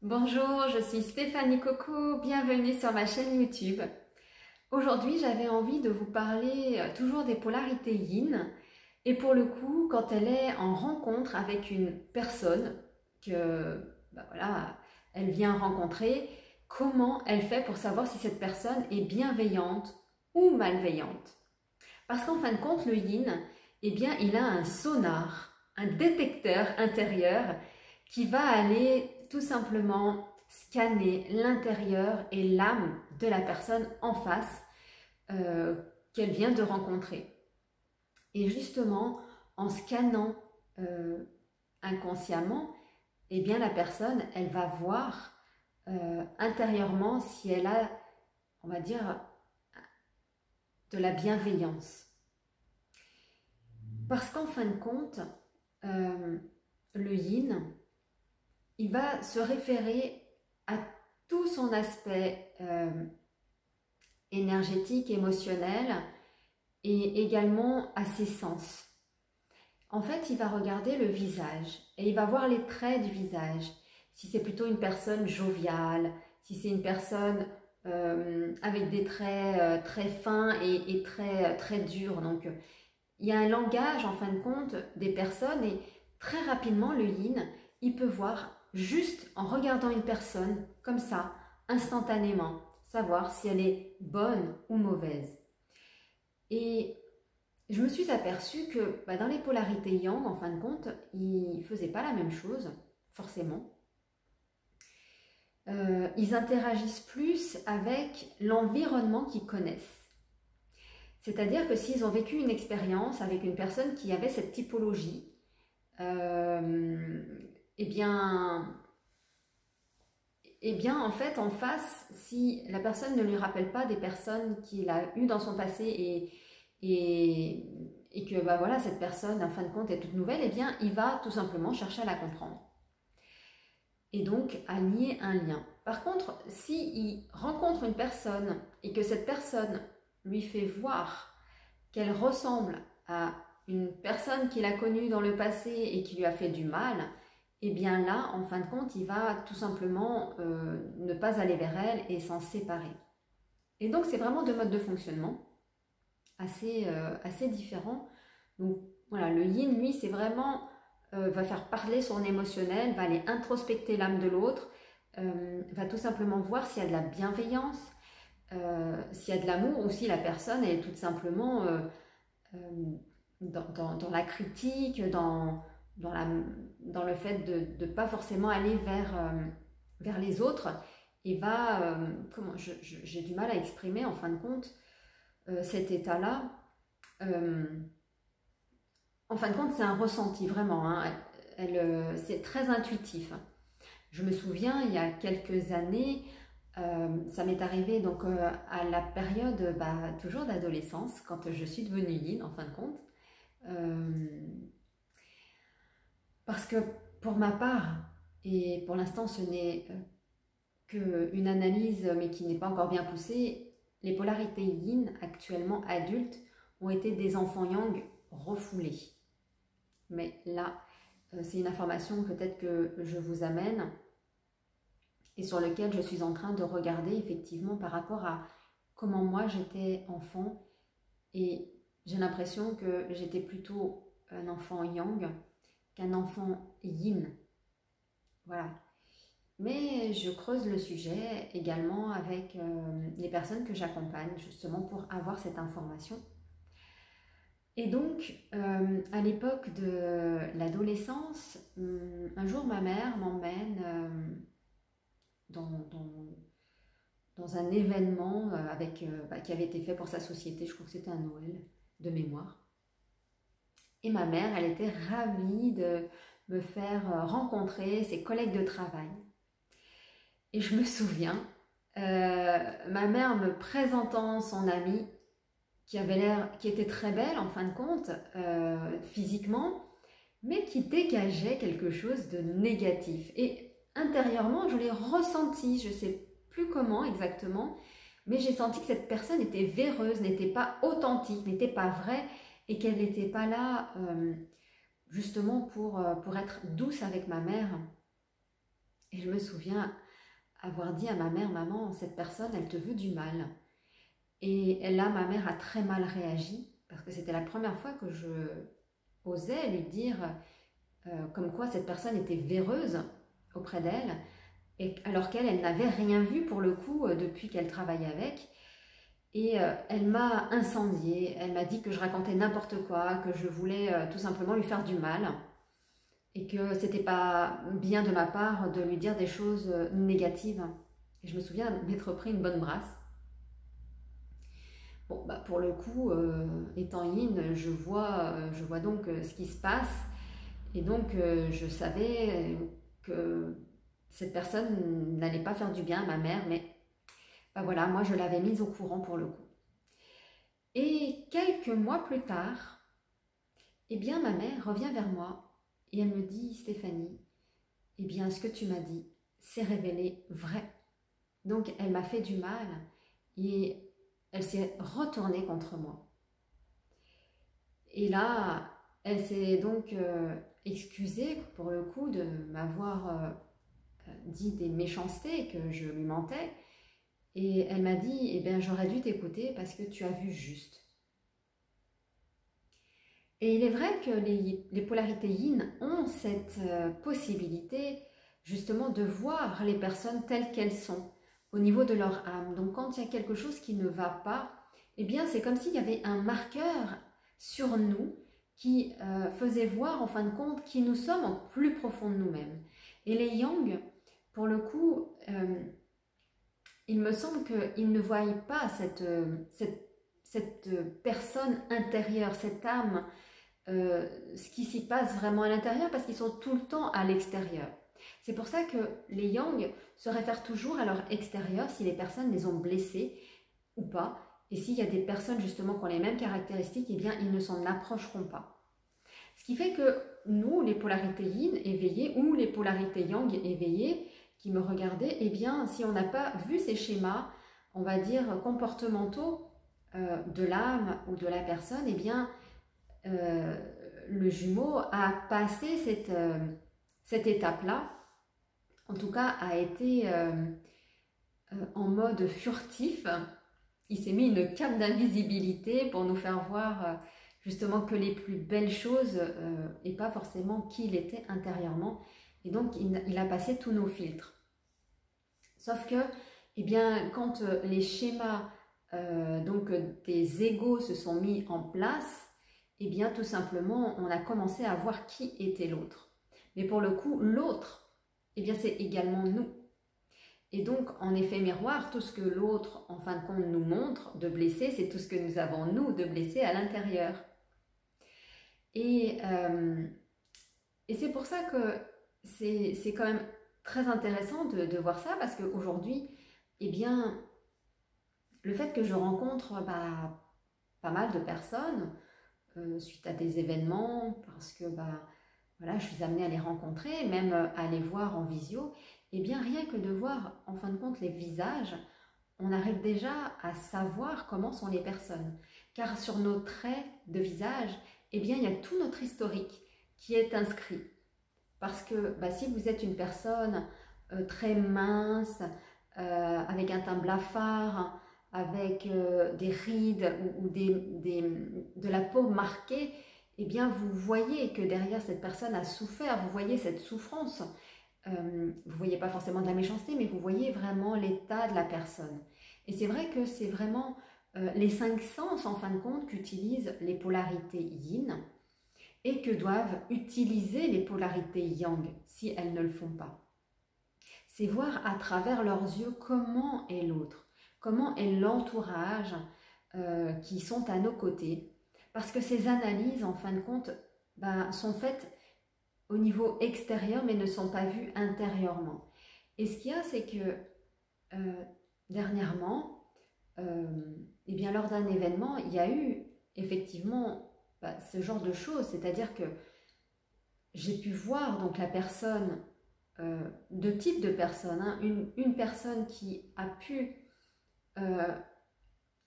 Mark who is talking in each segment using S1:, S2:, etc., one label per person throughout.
S1: Bonjour, je suis Stéphanie Coco, bienvenue sur ma chaîne YouTube. Aujourd'hui, j'avais envie de vous parler toujours des polarités yin et pour le coup, quand elle est en rencontre avec une personne que voilà, elle vient rencontrer, comment elle fait pour savoir si cette personne est bienveillante ou malveillante. Parce qu'en fin de compte, le yin, eh bien, il a un sonar, un détecteur intérieur qui va aller tout simplement scanner l'intérieur et l'âme de la personne en face qu'elle vient de rencontrer. Et justement, en scannant inconsciemment, eh bien la personne, elle va voir intérieurement si elle a, on va dire, de la bienveillance. Parce qu'en fin de compte, le yin, il va se référer à tout son aspect énergétique, émotionnel et également à ses sens. En fait, il va regarder le visage et il va voir les traits du visage. Si c'est plutôt une personne joviale, si c'est une personne avec des traits très fins et très durs. Donc, il y a un langage, en fin de compte, des personnes et très rapidement, le yin, il peut voir juste en regardant une personne comme ça, instantanément, savoir si elle est bonne ou mauvaise. Et je me suis aperçue que dans les polarités yang, en fin de compte, ils ne faisaient pas la même chose, forcément. Ils interagissent plus avec l'environnement qu'ils connaissent. C'est-à-dire que s'ils ont vécu une expérience avec une personne qui avait cette typologie, eh bien, en fait, en face, si la personne ne lui rappelle pas des personnes qu'il a eues dans son passé et que voilà, cette personne, en fin de compte, est toute nouvelle, eh bien, il va tout simplement chercher à la comprendre. Et donc, à lier un lien. Par contre, s'il rencontre une personne et que cette personne lui fait voir qu'elle ressemble à une personne qu'il a connue dans le passé et qui lui a fait du mal, et bien là, en fin de compte, il va tout simplement ne pas aller vers elle et s'en séparer. Et donc, c'est vraiment deux modes de fonctionnement assez différents. Donc, voilà, le yin, lui, c'est vraiment, va faire parler son émotionnel, va aller introspecter l'âme de l'autre, va tout simplement voir s'il y a de la bienveillance, s'il y a de l'amour ou si la personne est tout simplement dans la critique, dans le fait de ne pas forcément aller vers les autres et va, j'ai du mal à exprimer en fin de compte cet état-là. En fin de compte, c'est un ressenti vraiment, hein. C'est très intuitif. Je me souviens, il y a quelques années, ça m'est arrivé donc à la période toujours d'adolescence, quand je suis devenue yin en fin de compte. Parce que pour ma part, et pour l'instant ce n'est qu'une analyse mais qui n'est pas encore bien poussée, les polarités yin actuellement adultes ont été des enfants yang refoulés. Mais là, c'est une information peut-être que je vous amène et sur lequel je suis en train de regarder effectivement par rapport à comment moi j'étais enfant et j'ai l'impression que j'étais plutôt un enfant yang qu'un enfant yin. Voilà. Mais je creuse le sujet également avec les personnes que j'accompagne justement pour avoir cette information. Et donc, à l'époque de l'adolescence, un jour ma mère m'emmène dans un événement qui avait été fait pour sa société, je crois que c'était un Noël de mémoire. Et ma mère, elle était ravie de me faire rencontrer ses collègues de travail. Et je me souviens, ma mère me présentant son amie qui était très belle en fin de compte, physiquement, mais qui dégageait quelque chose de négatif. Et intérieurement, je l'ai ressenti, je ne sais plus comment exactement, mais j'ai senti que cette personne était véreuse, n'était pas authentique, n'était pas vraie, et qu'elle n'était pas là justement pour être douce avec ma mère. Et je me souviens avoir dit à ma mère, maman, cette personne, elle te veut du mal. Et là, ma mère a très mal réagi, parce que c'était la première fois que je osais lui dire comme quoi cette personne était véreuse auprès d'elle, et alors qu'elle, elle n'avait rien vu pour le coup depuis qu'elle travaillait avec. Et elle m'a incendiée, elle m'a dit que je racontais n'importe quoi, que je voulais tout simplement lui faire du mal, et que c'était pas bien de ma part de lui dire des choses négatives. Et je me souviens m'être pris une bonne brasse. Bon, bah pour le coup, étant yin, je vois donc ce qui se passe, et donc je savais que cette personne n'allait pas faire du bien à ma mère, mais bah voilà, moi je l'avais mise au courant pour le coup. Et quelques mois plus tard, eh bien ma mère revient vers moi et elle me dit, Stéphanie, eh bien ce que tu m'as dit s'est révélé vrai. Donc elle m'a fait du mal et elle s'est retournée contre moi. Et là, elle s'est donc excusée pour le coup de m'avoir dit des méchancetés, que je lui mentais. Et elle m'a dit, eh bien j'aurais dû t'écouter parce que tu as vu juste. Et il est vrai que les polarités yin ont cette possibilité justement de voir les personnes telles qu'elles sont, au niveau de leur âme. Donc quand il y a quelque chose qui ne va pas, eh bien c'est comme s'il y avait un marqueur sur nous qui faisait voir en fin de compte qui nous sommes en plus profond de nous-mêmes. Et les yang, pour le coup, il me semble qu'ils ne voient pas cette personne intérieure, cette âme, ce qui s'y passe vraiment à l'intérieur, parce qu'ils sont tout le temps à l'extérieur. C'est pour ça que les yang se réfèrent toujours à leur extérieur, si les personnes les ont blessées ou pas. Et s'il y a des personnes justement qui ont les mêmes caractéristiques, eh bien ils ne s'en approcheront pas. Ce qui fait que nous, les polarités yin éveillées ou les polarités yang éveillées, qui me regardaient, eh bien si on n'a pas vu ces schémas, on va dire comportementaux de l'âme ou de la personne, eh bien le jumeau a passé cette étape-là, en tout cas a été en mode furtif. Il s'est mis une cape d'invisibilité pour nous faire voir justement que les plus belles choses et pas forcément qui il était intérieurement. Et donc il a passé tous nos filtres. Sauf que, eh bien, quand les schémas donc des égos se sont mis en place, eh bien tout simplement on a commencé à voir qui était l'autre. Mais pour le coup, l'autre, eh bien c'est également nous. Et donc en effet miroir, tout ce que l'autre en fin de compte nous montre de blessé, c'est tout ce que nous avons nous de blessé à l'intérieur. Et c'est pour ça que c'est quand même très intéressant de voir ça, parce qu'aujourd'hui, eh bien, le fait que je rencontre pas mal de personnes suite à des événements, parce que voilà, je suis amenée à les rencontrer, même à les voir en visio, et bien rien que de voir en fin de compte les visages, on arrive déjà à savoir comment sont les personnes. Car sur nos traits de visage, eh bien il y a tout notre historique qui est inscrit. Parce que si vous êtes une personne très mince, avec un teint blafard, avec des rides ou de la peau marquée, eh bien vous voyez que derrière cette personne a souffert, vous voyez cette souffrance. Vous ne voyez pas forcément de la méchanceté, mais vous voyez vraiment l'état de la personne. Et c'est vrai que c'est vraiment les 5 sens en fin de compte qu'utilisent les polarités yin et que doivent utiliser les polarités yang si elles ne le font pas. C'est voir à travers leurs yeux comment est l'autre, comment est l'entourage qui sont à nos côtés. Parce que ces analyses, en fin de compte, sont faites au niveau extérieur, mais ne sont pas vues intérieurement. Et ce qu'il y a, c'est que dernièrement, eh bien, lors d'un événement, il y a eu effectivement ce genre de choses. C'est-à-dire que j'ai pu voir donc la personne, deux types de personnes. Hein, une personne qui a pu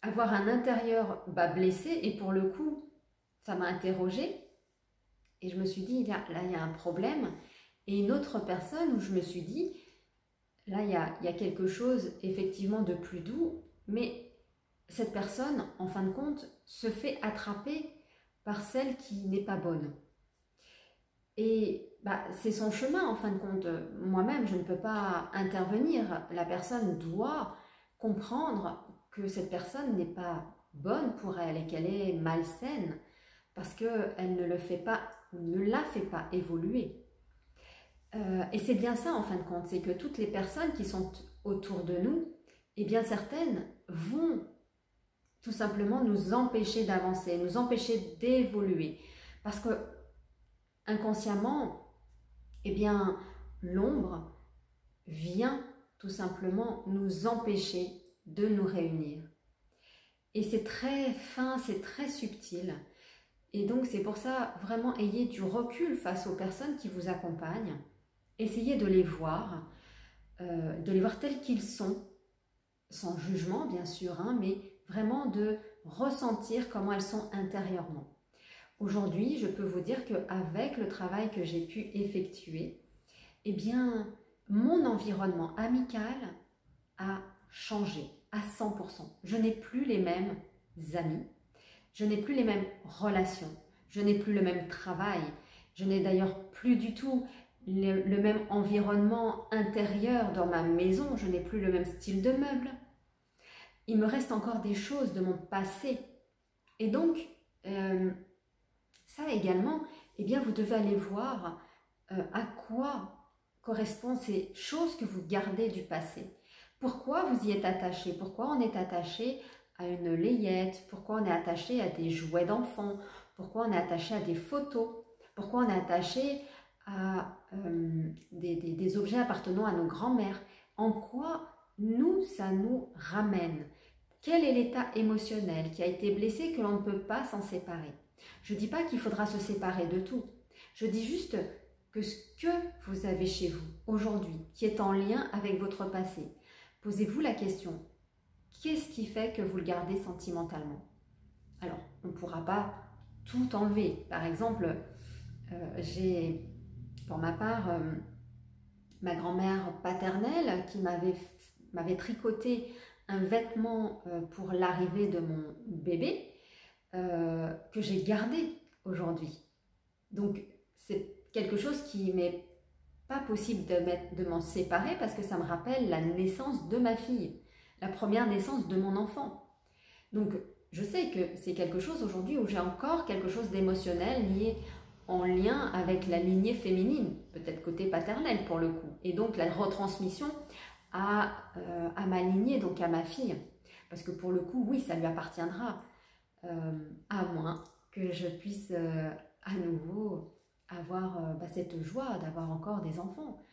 S1: avoir un intérieur blessé, et pour le coup, ça m'a interrogée. Et je me suis dit, là, il y a un problème. Et une autre personne où je me suis dit, là, il y a quelque chose effectivement de plus doux, mais cette personne, en fin de compte, se fait attraper par celle qui n'est pas bonne. Et c'est son chemin, en fin de compte. Moi-même, je ne peux pas intervenir. La personne doit comprendre que cette personne n'est pas bonne pour elle et qu'elle est malsaine parce qu'elle ne le fait pas ou ne la fait pas évoluer. Et c'est bien ça, en fin de compte, c'est que toutes les personnes qui sont autour de nous, eh bien certaines vont tout simplement nous empêcher d'avancer, nous empêcher d'évoluer. Parce que inconsciemment, eh bien, l'ombre vient tout simplement nous empêcher de nous réunir. Et c'est très fin, c'est très subtil. Et donc, c'est pour ça, vraiment, ayez du recul face aux personnes qui vous accompagnent. Essayez de les voir tels qu'ils sont, sans jugement, bien sûr, hein, mais vraiment de ressentir comment elles sont intérieurement. Aujourd'hui, je peux vous dire qu'avec le travail que j'ai pu effectuer, eh bien, mon environnement amical a changé à 100%. Je n'ai plus les mêmes amis, je n'ai plus les mêmes relations, je n'ai plus le même travail, je n'ai d'ailleurs plus du tout le même environnement intérieur dans ma maison, je n'ai plus le même style de meubles. Il me reste encore des choses de mon passé. Et donc, ça également, eh bien, vous devez aller voir à quoi correspondent ces choses que vous gardez du passé. Pourquoi vous y êtes attaché? Pourquoi on est attaché à une layette? Pourquoi on est attaché à des jouets d'enfants? Pourquoi on est attaché à des photos? Pourquoi on est attaché à des objets appartenant à nos grands-mères? En quoi ça nous ramène? Quel est l'état émotionnel qui a été blessé que l'on ne peut pas s'en séparer? Je ne dis pas qu'il faudra se séparer de tout. Je dis juste que ce que vous avez chez vous aujourd'hui, qui est en lien avec votre passé, posez-vous la question, qu'est-ce qui fait que vous le gardez sentimentalement? Alors, on ne pourra pas tout enlever. Par exemple, j'ai, pour ma part, ma grand-mère paternelle qui m'avait tricoté un vêtement pour l'arrivée de mon bébé que j'ai gardé aujourd'hui. Donc, c'est quelque chose qui m'est pas possible de m'en séparer parce que ça me rappelle la naissance de ma fille, la première naissance de mon enfant. Donc, je sais que c'est quelque chose aujourd'hui où j'ai encore quelque chose d'émotionnel lié en lien avec la lignée féminine, peut-être côté paternel pour le coup, et donc la retransmission à ma lignée, donc à ma fille. Parce que pour le coup, oui, ça lui appartiendra, à moins que je puisse à nouveau avoir cette joie d'avoir encore des enfants.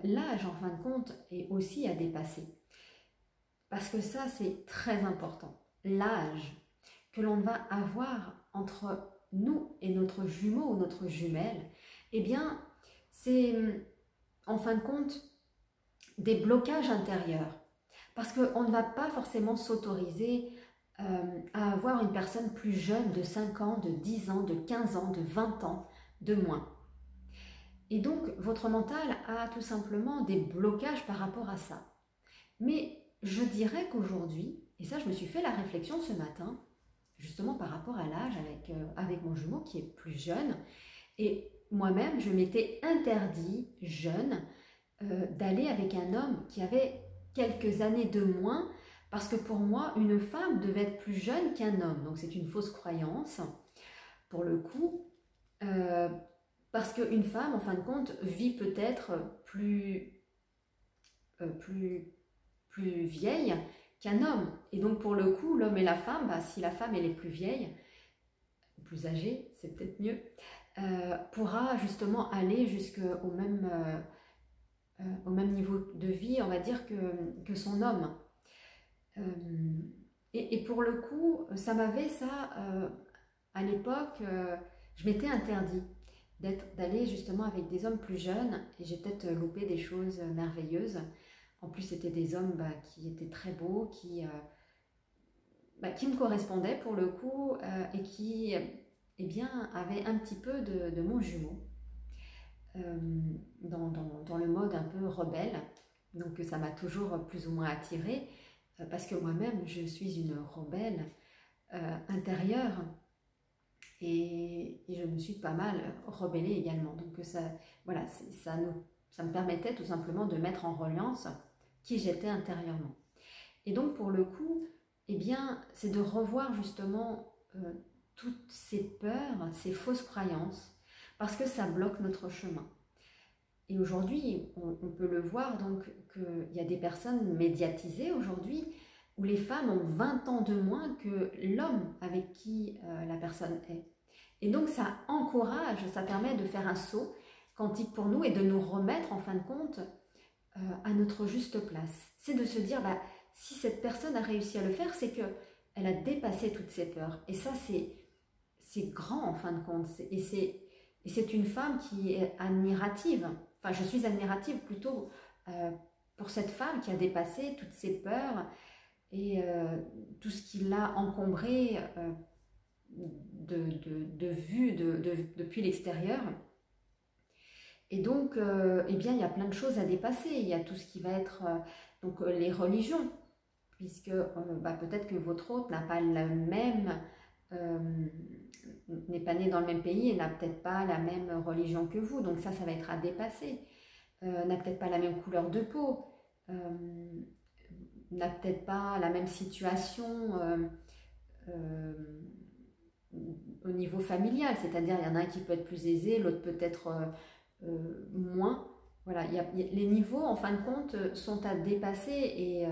S1: L'âge, en fin de compte, est aussi à dépasser. Parce que ça, c'est très important. L'âge que l'on va avoir entre nous et notre jumeau ou notre jumelle, eh bien, c'est en fin de compte des blocages intérieurs. Parce qu'on ne va pas forcément s'autoriser à avoir une personne plus jeune de 5 ans, de 10 ans, de 15 ans, de 20 ans, de moins. Et donc, votre mental a tout simplement des blocages par rapport à ça. Mais je dirais qu'aujourd'hui, et ça je me suis fait la réflexion ce matin, justement par rapport à l'âge avec mon jumeau qui est plus jeune, et moi-même je m'étais interdit, jeune, d'aller avec un homme qui avait quelques années de moins, parce que pour moi, une femme devait être plus jeune qu'un homme. Donc c'est une fausse croyance, pour le coup, parce qu'une femme, en fin de compte, vit peut-être plus vieille qu'un homme. Et donc pour le coup, l'homme et la femme, si la femme elle est plus vieille, plus âgée, c'est peut-être mieux, pourra justement aller jusqu'au même niveau de vie, on va dire, que son homme. Et pour le coup, ça m'avait à l'époque, je m'étais interdit d'aller justement avec des hommes plus jeunes, et j'ai peut-être loupé des choses merveilleuses. En plus, c'était des hommes qui étaient très beaux, qui me correspondaient pour le coup, et qui eh bien, avaient un petit peu de mon jumeau, dans le mode un peu rebelle. Donc ça m'a toujours plus ou moins attirée, parce que moi-même, je suis une rebelle intérieure, et je me suis pas mal rebellée également. Donc ça, voilà, ça me permettait tout simplement de mettre en reliance qui j'étais intérieurement. Et donc pour le coup, eh bien, c'est de revoir justement toutes ces peurs, ces fausses croyances, parce que ça bloque notre chemin. Et aujourd'hui, on peut le voir, donc qu'il y a des personnes médiatisées aujourd'hui, où les femmes ont 20 ans de moins que l'homme avec qui la personne est. Et donc ça encourage, ça permet de faire un saut quantique pour nous et de nous remettre en fin de compte à notre juste place. C'est de se dire, bah, si cette personne a réussi à le faire, c'est qu'elle a dépassé toutes ses peurs. Et ça, c'est grand en fin de compte. Et c'est une femme qui est admirative. Enfin, je suis admirative plutôt pour cette femme qui a dépassé toutes ses peurs et tout ce qui l'a encombré de vue depuis l'extérieur. Et donc, eh bien, il y a plein de choses à dépasser. Il y a tout ce qui va être donc, les religions, puisque bah, peut-être que votre hôte n'a pas la même, n'est pas né dans le même pays et n'a peut-être pas la même religion que vous. Donc ça va être à dépasser. N'a peut-être pas la même couleur de peau, n'a peut-être pas la même situation au niveau familial. C'est-à-dire, il y en a un qui peut être plus aisé, l'autre peut-être moins. Voilà, les niveaux, en fin de compte, sont à dépasser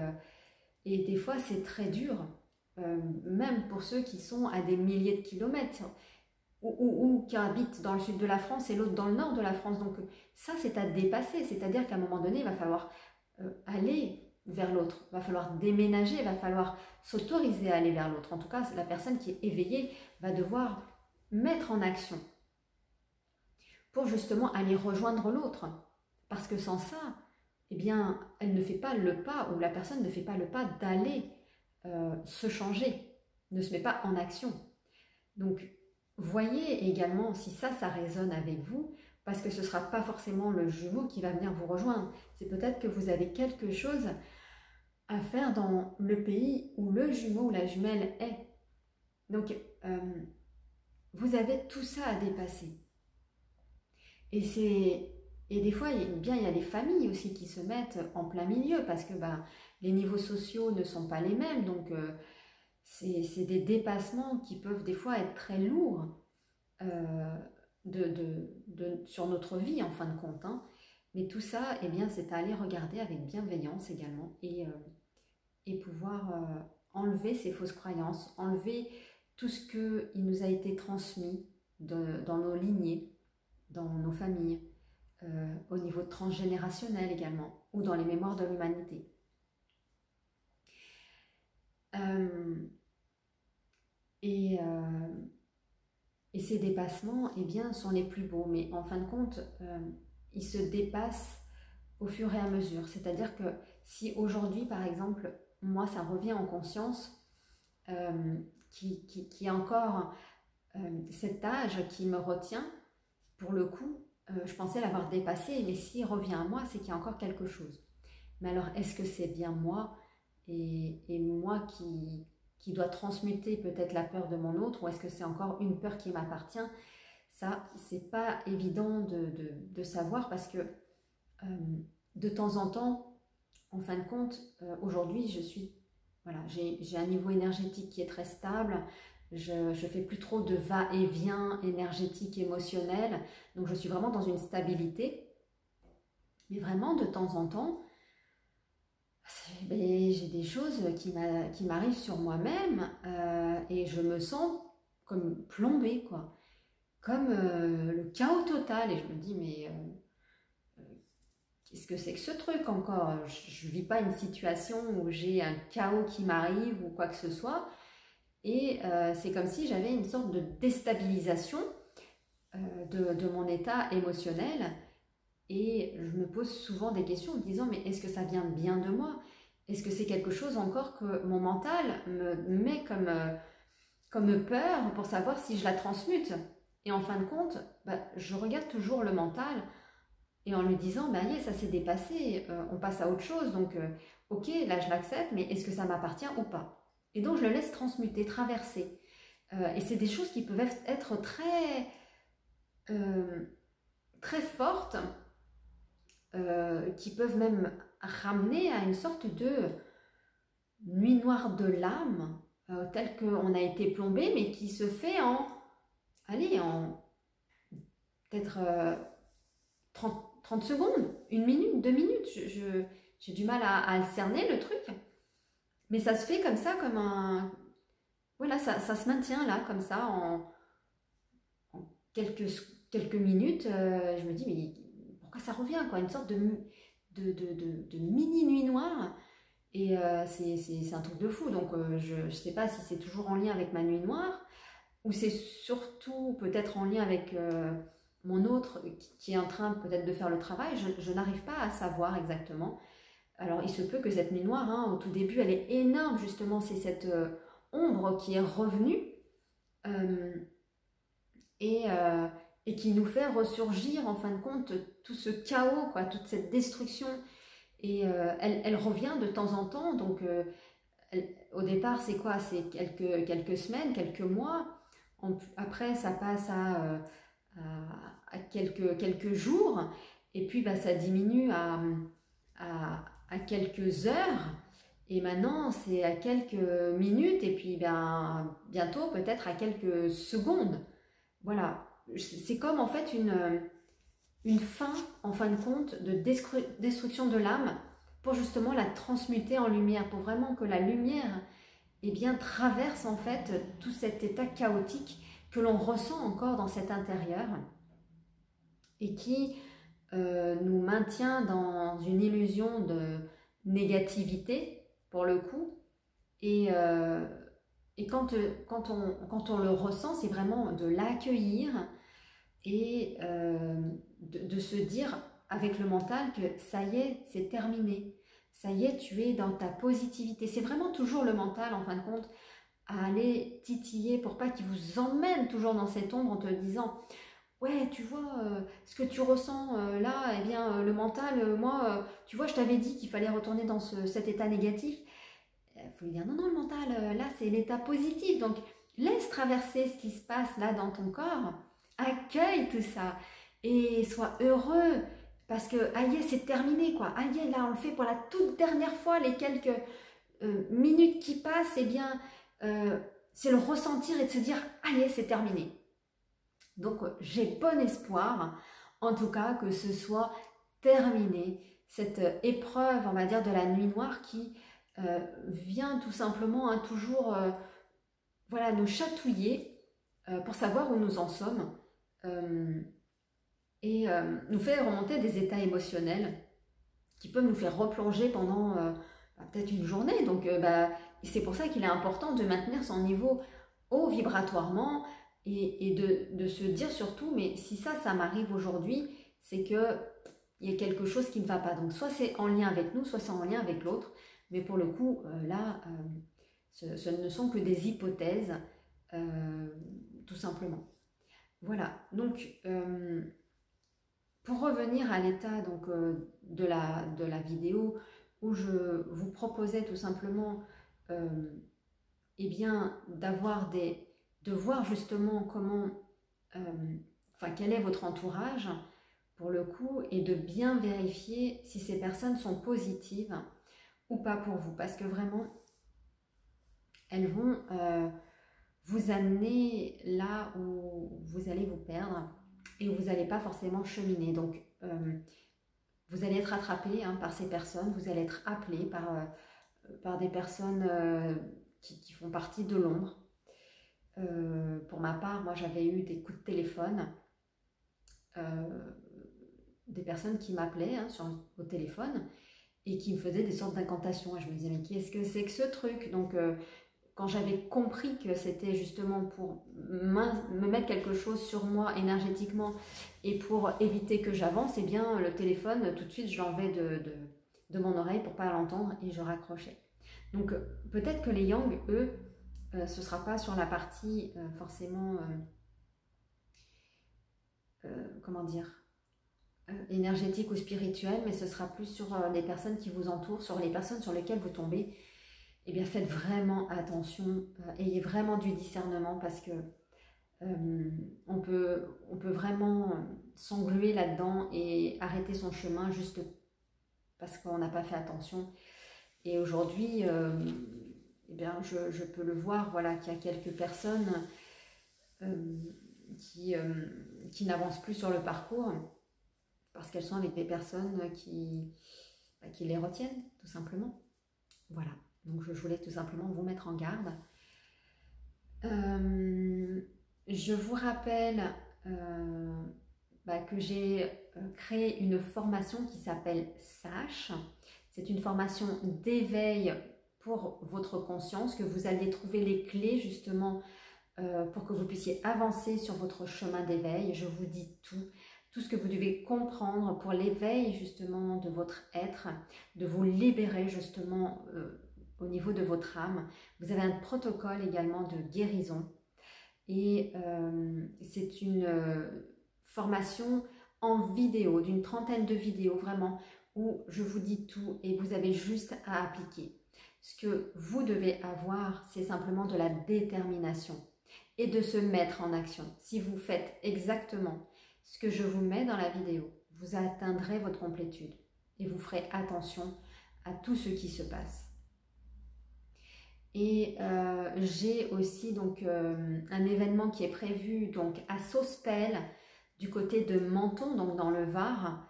S1: et des fois, c'est très dur, même pour ceux qui sont à des milliers de kilomètres ou qui habitent dans le sud de la France et l'autre dans le nord de la France. Donc ça, c'est à dépasser. C'est-à-dire qu'à un moment donné, il va falloir aller vers l'autre, il va falloir déménager, il va falloir s'autoriser à aller vers l'autre. En tout cas, la personne qui est éveillée va devoir mettre en action pour justement aller rejoindre l'autre. Parce que sans ça, eh bien, elle ne fait pas le pas, ou la personne ne fait pas le pas d'aller se changer, ne se met pas en action. Donc, voyez également si ça résonne avec vous, parce que ce ne sera pas forcément le jumeau qui va venir vous rejoindre. C'est peut-être que vous avez quelque chose à faire dans le pays où le jumeau ou la jumelle est. Donc, vous avez tout ça à dépasser. Et des fois, il y a les familles aussi qui se mettent en plein milieu parce que les niveaux sociaux ne sont pas les mêmes. Donc, c'est des dépassements qui peuvent des fois être très lourds sur notre vie en fin de compte. Hein. Mais tout ça, eh bien, c'est à aller regarder avec bienveillance également et pouvoir enlever ces fausses croyances, enlever tout ce qui nous a été transmis dans nos lignées, dans nos familles, au niveau transgénérationnel également, ou dans les mémoires de l'humanité. Et ces dépassements, eh bien, sont les plus beaux, mais en fin de compte, ils se dépassent au fur et à mesure. C'est-à-dire que si aujourd'hui, par exemple, moi, ça revient en conscience, qui a encore cet âge qui me retient, pour le coup, je pensais l'avoir dépassé, mais s'il revient à moi, c'est qu'il y a encore quelque chose. Mais alors, est-ce que c'est bien moi et moi qui doit transmuter peut-être la peur de mon autre, ou est-ce que c'est encore une peur qui m'appartient? Ça, c'est pas évident de savoir parce que de temps en temps, en fin de compte, aujourd'hui, j'ai un niveau énergétique qui est très stable. Je fais plus trop de va-et-vient énergétique, émotionnel. Donc, je suis vraiment dans une stabilité. Mais vraiment, de temps en temps, j'ai des choses qui m'arrivent sur moi-même et je me sens comme plombée, quoi. Comme le chaos total. Et je me dis, mais qu'est-ce que c'est que ce truc encore? Je ne vis pas une situation où j'ai un chaos qui m'arrive ou quoi que ce soit. Et c'est comme si j'avais une sorte de déstabilisation de mon état émotionnel. Et je me pose souvent des questions en me disant, mais est-ce que ça vient bien de moi? Est-ce que c'est quelque chose encore que mon mental me met comme peur pour savoir si je la transmute? Et en fin de compte, je regarde toujours le mental et en lui disant, bah, ça s'est dépassé, on passe à autre chose, donc ok, là je l'accepte, mais est-ce que ça m'appartient ou pas? Et donc je le laisse transmuter, traverser. Et c'est des choses qui peuvent être très, très fortes, qui peuvent même ramener à une sorte de nuit noire de l'âme, telle qu'on a été plombé, mais qui se fait en, allez, en peut-être 30 secondes, 1 minute, 2 minutes. J'ai du mal à le cerner, le truc. Mais ça se fait comme ça, comme un... Voilà, ça se maintient là, comme ça, en quelques minutes. Je me dis, mais pourquoi ça revient, quoi? Une sorte de mini nuit noire. Et c'est un truc de fou. Donc, je ne sais pas si c'est toujours en lien avec ma nuit noire, ou c'est surtout peut-être en lien avec mon autre qui est en train peut-être de faire le travail. Je n'arrive pas à savoir exactement. Alors, il se peut que cette nuit noire, hein, au tout début, elle est énorme, justement. C'est cette ombre qui est revenue et qui nous fait ressurgir, en fin de compte, tout ce chaos, quoi, toute cette destruction. Et elle revient de temps en temps. Donc, au départ, c'est quoi? C'est quelques semaines, quelques mois. Après, ça passe à quelques jours. Et puis, bah, ça diminue à quelques heures. Et maintenant, c'est à quelques minutes. Et puis, ben, bientôt, peut-être à quelques secondes. Voilà. C'est comme, en fait, une fin, en fin de compte, de destruction de l'âme pour justement la transmuter en lumière, pour vraiment que la lumière traverse en fait tout cet état chaotique que l'on ressent encore dans cet intérieur et qui nous maintient dans une illusion de négativité pour le coup. Et quand on le ressent, c'est vraiment de l'accueillir et de se dire avec le mental que ça y est, c'est terminé. Ça y est, tu es dans ta positivité. C'est vraiment toujours le mental, en fin de compte, à aller titiller pour pas qu'il vous emmène toujours dans cette ombre en te disant « Ouais, tu vois, ce que tu ressens là, eh bien, le mental, moi, tu vois, je t'avais dit qu'il fallait retourner dans cet état négatif. » Il faut lui dire « Non, non, le mental, là, c'est l'état positif. Donc, laisse traverser ce qui se passe là dans ton corps. Accueille tout ça et sois heureux. » Parce que, aïe, c'est terminé, quoi. Aïe, là, on le fait pour la toute dernière fois, les quelques minutes qui passent, eh bien, c'est le ressentir et de se dire, aïe, c'est terminé. Donc, j'ai bon espoir, en tout cas, que ce soit terminé, cette épreuve, on va dire, de la nuit noire qui vient tout simplement, hein, toujours, voilà, nous chatouiller pour savoir où nous en sommes. Et nous faire remonter des états émotionnels qui peuvent nous faire replonger pendant peut-être une journée. Donc c'est pour ça qu'il est important de maintenir son niveau haut vibratoirement et de se dire surtout, mais si ça m'arrive aujourd'hui, c'est qu'il y a quelque chose qui ne va pas. Donc soit c'est en lien avec nous, soit c'est en lien avec l'autre. Mais pour le coup, là, ce ne sont que des hypothèses, tout simplement. Voilà, donc... pour revenir à l'état donc de la vidéo où je vous proposais tout simplement eh bien de voir justement comment quel est votre entourage pour le coup et de bien vérifier si ces personnes sont positives ou pas pour vous, parce que vraiment elles vont vous amener là où vous allez vous perdre et où vous n'allez pas forcément cheminer. Donc, vous allez être attrapé par ces personnes, vous allez être appelé par des personnes qui font partie de l'ombre. Pour ma part, moi j'avais eu des coups de téléphone, des personnes qui m'appelaient au téléphone et qui me faisaient des sortes d'incantations. Et je me disais, mais qu'est-ce que c'est que ce truc? Donc, quand j'avais compris que c'était justement pour me mettre quelque chose sur moi énergétiquement et pour éviter que j'avance, eh bien le téléphone, tout de suite, je l'enlevais de mon oreille pour ne pas l'entendre et je raccrochais. Donc peut-être que les Yang, eux, ce ne sera pas sur la partie forcément, comment dire, énergétique ou spirituelle, mais ce sera plus sur les personnes qui vous entourent, sur les personnes sur lesquelles vous tombez. Eh bien, faites vraiment attention, ayez vraiment du discernement parce que on peut vraiment s'engluer là-dedans et arrêter son chemin juste parce qu'on n'a pas fait attention. Et aujourd'hui, eh bien, je peux le voir, voilà, qu'il y a quelques personnes qui n'avancent plus sur le parcours parce qu'elles sont avec des personnes qui les retiennent, tout simplement. Voilà, donc je voulais tout simplement vous mettre en garde. Je vous rappelle que j'ai créé une formation qui s'appelle SACH. C'est une formation d'éveil pour votre conscience, que vous alliez trouver les clés justement pour que vous puissiez avancer sur votre chemin d'éveil. Je vous dis tout ce que vous devez comprendre pour l'éveil justement de votre être, de vous libérer justement au niveau de votre âme. Vous avez un protocole également de guérison et c'est une formation en vidéo, d'une trentaine de vidéos vraiment, où je vous dis tout et vous avez juste à appliquer. Ce que vous devez avoir, c'est simplement de la détermination et de se mettre en action. Si vous faites exactement ce que je vous mets dans la vidéo, vous atteindrez votre complétude et vous ferez attention à tout ce qui se passe. Et j'ai aussi donc un événement qui est prévu donc à Sospel, du côté de Menton, donc dans le Var,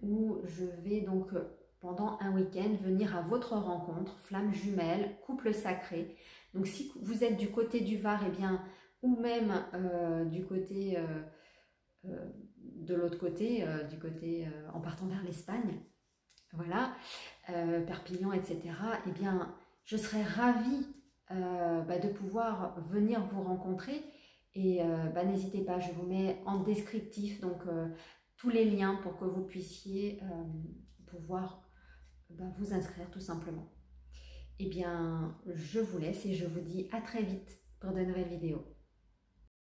S1: où je vais donc pendant un week-end venir à votre rencontre, flamme jumelle, couple sacré. Donc si vous êtes du côté du Var, eh bien, ou même du côté de l'autre côté, en partant vers l'Espagne, voilà, Perpignan, etc., eh bien, je serais ravie de pouvoir venir vous rencontrer. Et n'hésitez pas, je vous mets en descriptif donc tous les liens pour que vous puissiez pouvoir vous inscrire tout simplement. Eh bien, je vous laisse et je vous dis à très vite pour de nouvelles vidéos.